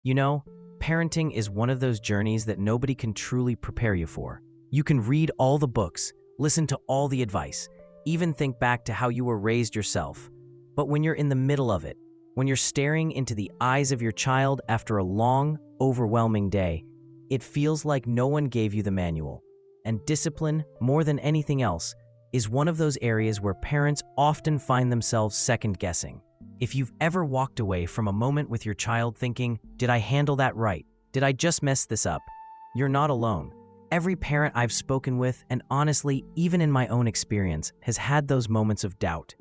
You know, parenting is one of those journeys that nobody can truly prepare you for. You can read all the books, listen to all the advice, even think back to how you were raised yourself. But when you're in the middle of it, when you're staring into the eyes of your child after a long, overwhelming day, it feels like no one gave you the manual. And discipline, more than anything else, is one of those areas where parents often find themselves second-guessing. If you've ever walked away from a moment with your child thinking, "Did I handle that right? Did I just mess this up?" You're not alone. Every parent I've spoken with, and honestly, even in my own experience, has had those moments of doubt.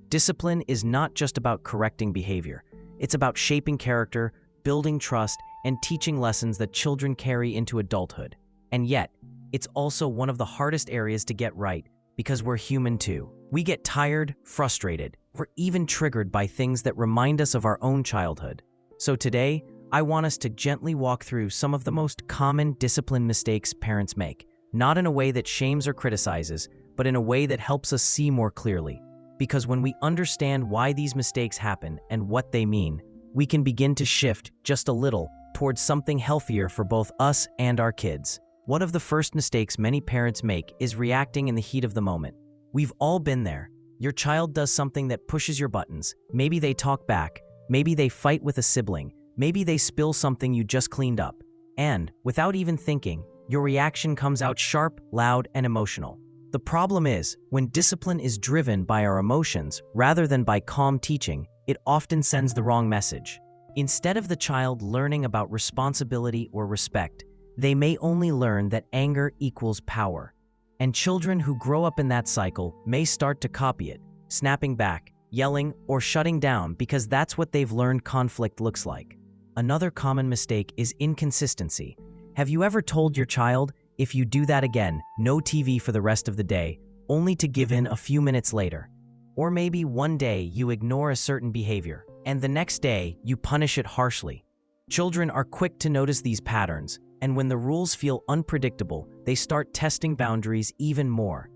Discipline is not just about correcting behavior. It's about shaping character, building trust, and teaching lessons that children carry into adulthood. And yet, it's also one of the hardest areas to get right because we're human too. We get tired, frustrated, or even triggered by things that remind us of our own childhood. So today, I want us to gently walk through some of the most common discipline mistakes parents make, not in a way that shames or criticizes, but in a way that helps us see more clearly. Because when we understand why these mistakes happen and what they mean, we can begin to shift just a little towards something healthier for both us and our kids. One of the first mistakes many parents make is reacting in the heat of the moment. We've all been there. Your child does something that pushes your buttons. Maybe they talk back. Maybe they fight with a sibling. Maybe they spill something you just cleaned up. And, without even thinking, your reaction comes out sharp, loud, and emotional. The problem is, when discipline is driven by our emotions rather than by calm teaching, it often sends the wrong message. Instead of the child learning about responsibility or respect, they may only learn that anger equals power. And children who grow up in that cycle may start to copy it, snapping back, yelling, or shutting down because that's what they've learned conflict looks like. Another common mistake is inconsistency. Have you ever told your child, "If you do that again, no TV for the rest of the day," only to give in a few minutes later? Or maybe one day you ignore a certain behavior, and the next day you punish it harshly. Children are quick to notice these patterns, and when the rules feel unpredictable, they start testing boundaries even more.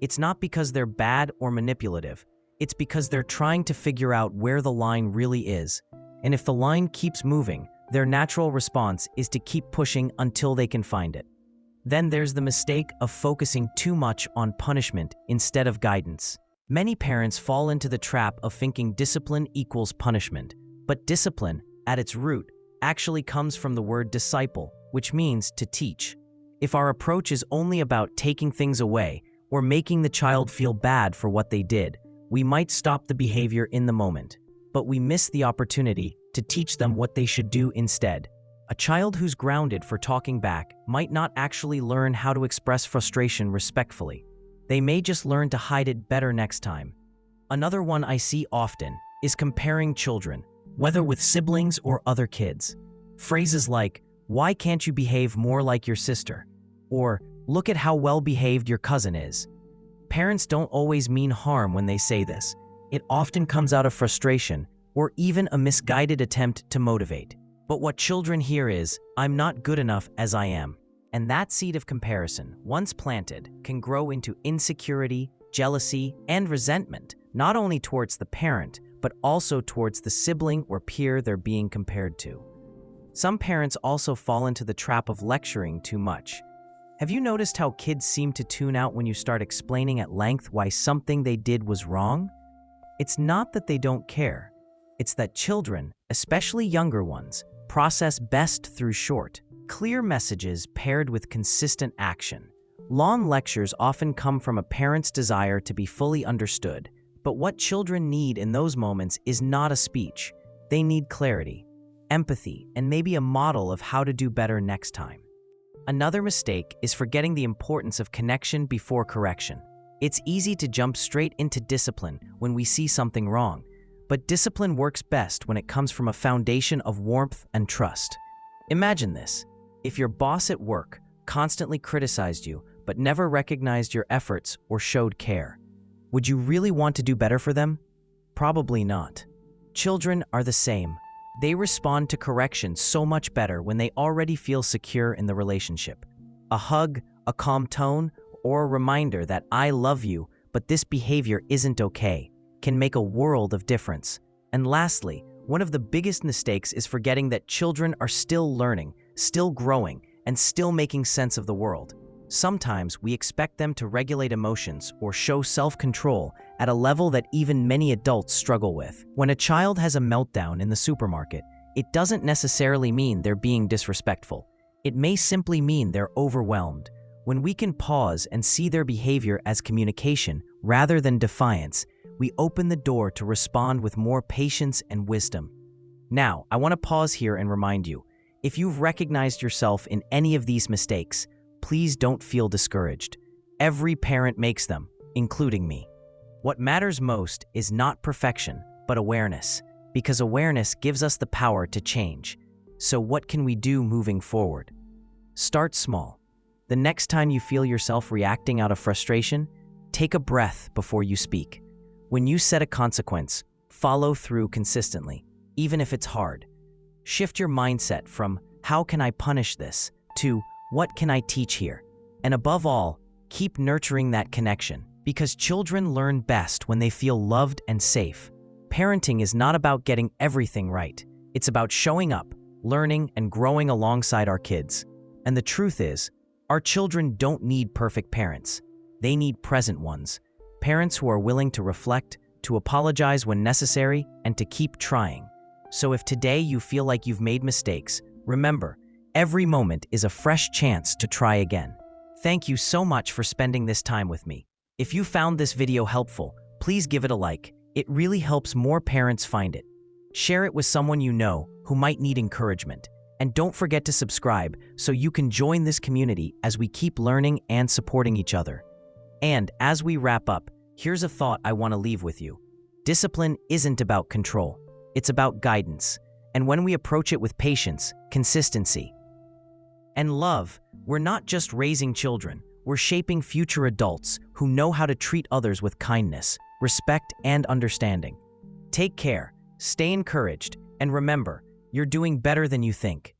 It's not because they're bad or manipulative. It's because they're trying to figure out where the line really is. And if the line keeps moving, their natural response is to keep pushing until they can find it. Then there's the mistake of focusing too much on punishment instead of guidance. Many parents fall into the trap of thinking discipline equals punishment. But discipline, at its root, actually comes from the word disciple, which means to teach. If our approach is only about taking things away or making the child feel bad for what they did, we might stop the behavior in the moment, but we miss the opportunity to teach them what they should do instead. A child who's grounded for talking back might not actually learn how to express frustration respectfully. They may just learn to hide it better next time. Another one I see often is comparing children, whether with siblings or other kids. Phrases like, "Why can't you behave more like your sister?" Or, "Look at how well-behaved your cousin is." Parents don't always mean harm when they say this. It often comes out of frustration or even a misguided attempt to motivate. But what children hear is, "I'm not good enough as I am." And that seed of comparison, once planted, can grow into insecurity, jealousy, and resentment, not only towards the parent, but also towards the sibling or peer they're being compared to. Some parents also fall into the trap of lecturing too much. Have you noticed how kids seem to tune out when you start explaining at length why something they did was wrong? It's not that they don't care. It's that children, especially younger ones, process best through short, clear messages paired with consistent action. Long lectures often come from a parent's desire to be fully understood, but what children need in those moments is not a speech. They need clarity, empathy, and maybe a model of how to do better next time. Another mistake is forgetting the importance of connection before correction. It's easy to jump straight into discipline when we see something wrong, but discipline works best when it comes from a foundation of warmth and trust. Imagine this. If your boss at work constantly criticized you but never recognized your efforts or showed care, would you really want to do better for them? Probably not. Children are the same. They respond to correction so much better when they already feel secure in the relationship. A hug, a calm tone, or a reminder that "I love you, but this behavior isn't okay," can make a world of difference. And lastly, One of the biggest mistakes is forgetting that children are still learning, still growing, and still making sense of the world. Sometimes we expect them to regulate emotions or show self-control at a level that even many adults struggle with. When a child has a meltdown in the supermarket, it doesn't necessarily mean they're being disrespectful. It may simply mean they're overwhelmed. When we can pause and see their behavior as communication rather than defiance, we open the door to respond with more patience and wisdom. Now, I want to pause here and remind you, if you've recognized yourself in any of these mistakes, please don't feel discouraged. Every parent makes them, including me. What matters most is not perfection, but awareness, because awareness gives us the power to change. So what can we do moving forward? Start small. The next time you feel yourself reacting out of frustration, take a breath before you speak. When you set a consequence, follow through consistently, even if it's hard. Shift your mindset from, how can I punish this, to, what can I teach here? And above all, keep nurturing that connection, because children learn best when they feel loved and safe. Parenting is not about getting everything right. It's about showing up, learning, and growing alongside our kids. And the truth is, our children don't need perfect parents. They need present ones. Parents who are willing to reflect, to apologize when necessary, and to keep trying. So if today you feel like you've made mistakes, remember, every moment is a fresh chance to try again. Thank you so much for spending this time with me. If you found this video helpful, please give it a like. It really helps more parents find it. Share it with someone you know who might need encouragement. And don't forget to subscribe so you can join this community as we keep learning and supporting each other. And as we wrap up, here's a thought I want to leave with you. Discipline isn't about control. It's about guidance. And when we approach it with patience, consistency, and love, we're not just raising children, we're shaping future adults who know how to treat others with kindness, respect, and understanding. Take care, stay encouraged, and remember, you're doing better than you think.